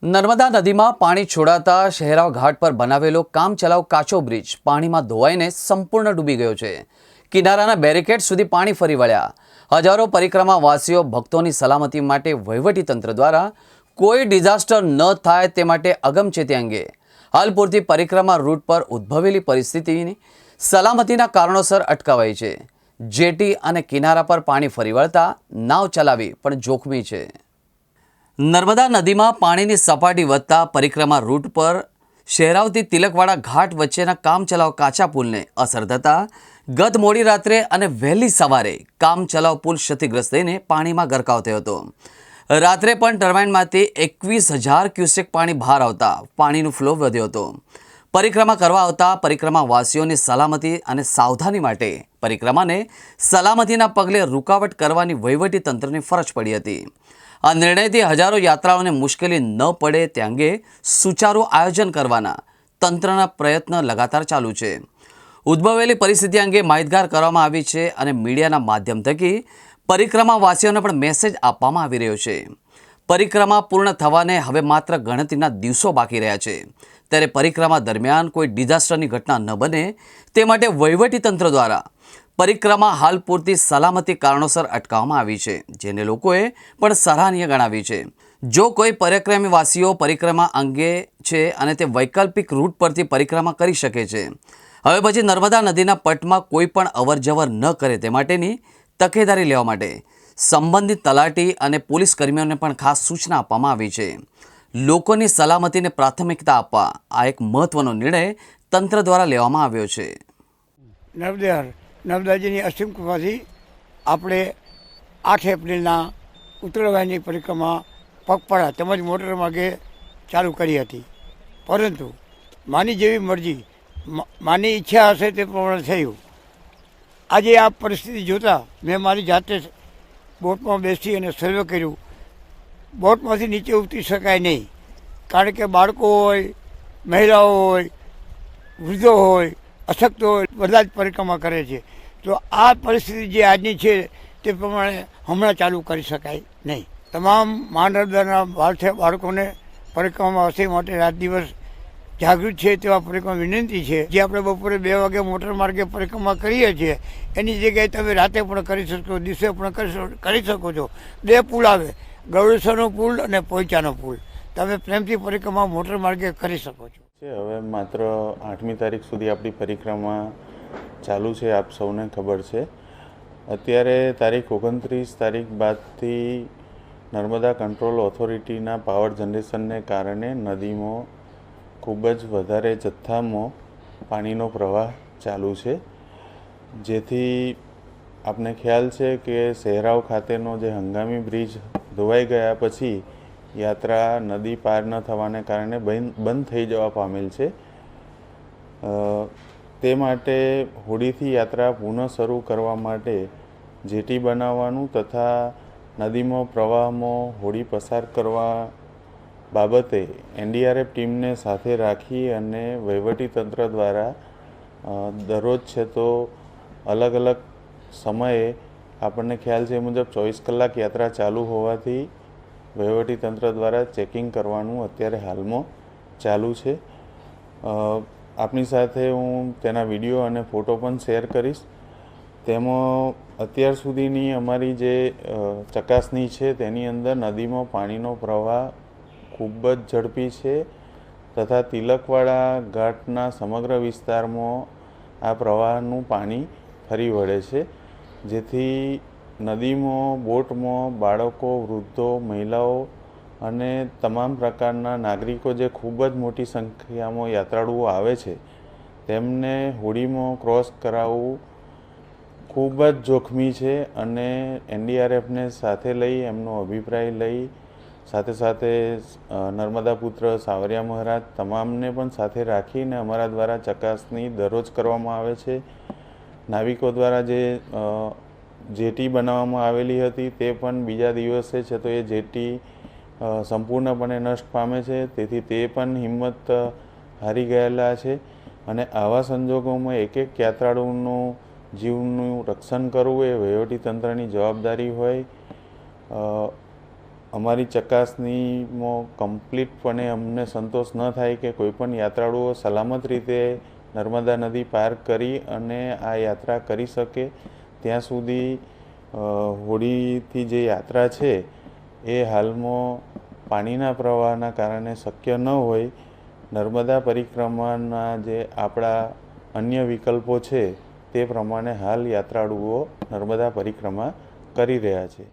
નર્મદા નદીમાં પાણી છોડાતા શહેરાવ ઘાટ પર બનાવેલો કામચલાઉ કાચો બ્રિજ પાણીમાં ધોવાઈને સંપૂર્ણ ડૂબી ગયો છે। કિનારાના બેરિકેડ સુધી પાણી ફરી વળ્યા। હજારો પરિક્રમાવાસીઓ ભક્તોની સલામતી માટે વહીવટીતંત્ર દ્વારા કોઈ ડિઝાસ્ટર ન થાય તે માટે અગમચેતી અંગે હાલ પૂરતી પરિક્રમા રૂટ પર ઉદ્ભવેલી પરિસ્થિતિની સલામતીના કારણોસર અટકાવાઈ છે। જેટી અને કિનારા પર પાણી ફરી વળતા નાવ ચલાવી પણ જોખમી છે। નર્મદા નદીમાં પાણીની સપાટી વધતા પરિક્રમા રૂટ પર શહેરાવથી તિલકવાડા ઘાટ વચ્ચેના કામચલાઉ કાચા પુલને અસર થતાં ગત મોડી રાત્રે અને વહેલી સવારે કામચલાઉ પુલ ક્ષતિગ્રસ્ત થઈને પાણીમાં ગરકાવ થયો હતો। રાત્રે પણ ટર્બાઇનમાંથી 21,000 ક્યુસેક પાણી બહાર આવતા પાણીનો ફ્લો વધ્યો હતો। પરિક્રમા કરવા આવતા પરિક્રમાવાસીઓની સલામતી અને સાવધાની માટે પરિક્રમાને સલામતીના પગલે રૂકાવટ કરવાની વહીવટીતંત્રની ફરજ પડી હતી। આ નિર્ણયથી હજારો યાત્રાઓને મુશ્કેલી ન પડે તે અંગે સુચારું આયોજન કરવાના તંત્રના પ્રયત્ન લગાતાર ચાલુ છે। ઉદ્ભવેલી પરિસ્થિતિ અંગે માહિતગાર કરવામાં આવી છે અને મીડિયાના માધ્યમ થકી પરિક્રમાવાસીઓને પણ મેસેજ આપવામાં આવી રહ્યો છે। પરિક્રમા પૂર્ણ થવાને હવે માત્ર ગણતરીના દિવસો બાકી રહ્યા છે, ત્યારે પરિક્રમા દરમિયાન કોઈ ડિઝાસ્ટરની ઘટના ન બને તે માટે વહીવટીતંત્ર દ્વારા પરિક્રમા હાલ પૂરતી સલામતી કારણોસર અટકાવવામાં આવી છે, જેને લોકોએ પણ સરાહનીય ગણાવી છે। જો કોઈ પરિક્રમીવાસીઓ પરિક્રમા અંગે છે અને તે વૈકલ્પિક રૂટ પરથી પરિક્રમા કરી શકે છે, હવે પછી નર્મદા નદીના પટમાં કોઈ પણ અવરજવર ન કરે તે માટેની તકેદારી લેવા માટે સંબંધિત તલાટી અને પોલીસ કર્મીઓને પણ ખાસ સૂચના આપવામાં આવી છે। લોકોની સલામતીને પ્રાથમિકતા આપવા આ એક મહત્વનો નિર્ણય તંત્ર દ્વારા લેવામાં આવ્યો છે। નર્મદાજીની અસીમ કૃપાથી આપણે 8 એપ્રિલના ઉત્તરવાહિની પરિક્રમા પગપાળા તેમજ મોટર માર્ગે ચાલુ કરી હતી, પરંતુ માની જેવી મરજી, માની ઈચ્છા હશે તે પ્રમાણે થયું। આજે આ પરિસ્થિતિ જોતાં મેં મારી જાતે બોટમાં બેસી અને સર્વે કર્યું। બોટમાંથી નીચે ઉતરી શકાય નહીં, કારણ કે બાળકો હોય, મહિલાઓ હોય, વૃદ્ધો હોય, અશક્ત હોય, બધા જ પરિક્રમા કરે છે। તો આ પરિસ્થિતિ જે આજની છે તે પ્રમાણે હમણાં ચાલુ કરી શકાય નહીં। તમામ મહાનર્મદાના બાળકોને પરિક્રમામાં હશે માટે રાત દિવસ જાગૃત છે તેવા પરિક્રમા વિનંતી છે। જે આપણે બપોરે 2 વાગે મોટર માર્ગે પરિક્રમા કરીએ છીએ એની જગ્યાએ તમે રાતે પણ કરી શકો, દિવસે પણ કરી શકો છો। 2 પુલ આવે, ગૌરેશ્વરનો પુલ અને પોઈચાનો પુલ, તમે પ્રેમથી પરિક્રમા મોટર માર્ગે કરી શકો છો। હવે માત્ર 8મી તારીખ સુધી આપણી પરિક્રમા ચાલુ છે, આપ સૌને ખબર છે। અત્યારે તારીખ 29 તારીખ બાદથી નર્મદા કંટ્રોલ ઓથોરિટીના પાવર જનરેશનને કારણે નદીમાં ખૂબ જ વધારે જથ્થામાં પાણીનો પ્રવાહ ચાલુ છે, જેથી આપને ખ્યાલ છે કે શહેરાવ ખાતેનો જે હંગામી બ્રિજ ધોવાઈ ગયા પછી યાત્રા નદી પાર ન થવાને કારણે બંધ થઈ જવા પામેલ છે। તે માટે હોડીથી યાત્રા પુનઃ શરૂ કરવા માટે જેટી બનાવવાનું તથા નદીમાં પ્રવાહમાં હોડી પસાર કરવા બાબતે NDRF ટીમને સાથે રાખી અને વહીવટીતંત્ર દ્વારા દરરોજ છે તો અલગ અલગ સમયે આપણને ખ્યાલ છે એ મુજબ 24 કલાક યાત્રા ચાલુ હોવાથી વહીવટીતંત્ર દ્વારા ચેકિંગ કરવાનું અત્યારે હાલમાં ચાલુ છે। આપની સાથે હું તેના વિડીયો અને ફોટો પણ શેર કરીશ। તેમાં અત્યાર સુધીની અમારી જે ચકાસણી છે તેની અંદર નદીમાં પાણીનો પ્રવાહ ખૂબ જ ઝડપી છે તથા તિલકવાડા ઘાટના સમગ્ર વિસ્તારમાં આ પ્રવાહનું પાણી ફરી વળે છે, જેથી નદીમાં, બોટમાં બાળકો, વૃદ્ધો, મહિલાઓ અને તમામ પ્રકારના નાગરિકો જે ખૂબ જ મોટી સંખ્યામાં યાત્રાળુઓ આવે છે તેમને હોડીમાં ક્રોસ કરાવવું ખૂબ જ જોખમી છે અને NDRFને સાથે લઈ એમનો અભિપ્રાય લઈ સાથે સાથે નર્મદા પુત્ર સાવરિયા મહારાજ તમામને પણ સાથે રાખીને અમારા દ્વારા ચકાસણી દરરોજ કરવામાં આવે છે। નાવિકો દ્વારા જે જેટી બનાવવામાં આવેલી હતી તે પણ બીજા દિવસે છે તો એ જેટી સંપૂર્ણપણે નષ્ટ પામે છે, તેથી તે પણ હિંમત હારી ગયેલા છે અને આવા સંજોગોમાં એક યાત્રાળુનું જીવનું રક્ષણ કરવું એ વહીવટીતંત્રની જવાબદારી હોય। અમારી ચકાસણીમાં કમ્પ્લીટપણે અમને સંતોષ ન થાય કે કોઈપણ યાત્રાળુઓ સલામત રીતે નર્મદા નદી પાર કરી અને આ યાત્રા કરી શકે ત્યાં સુધી હોડીથી જે યાત્રા છે એ હાલમાં પાણીના પ્રવાહના કારણે શક્ય ન હોય. નર્મદા પરિક્રમાના જે આપણા અન્ય વિકલ્પો છે તે પ્રમાણે હાલ યાત્રાળુઓ નર્મદા પરિક્રમા કરી રહ્યા છે.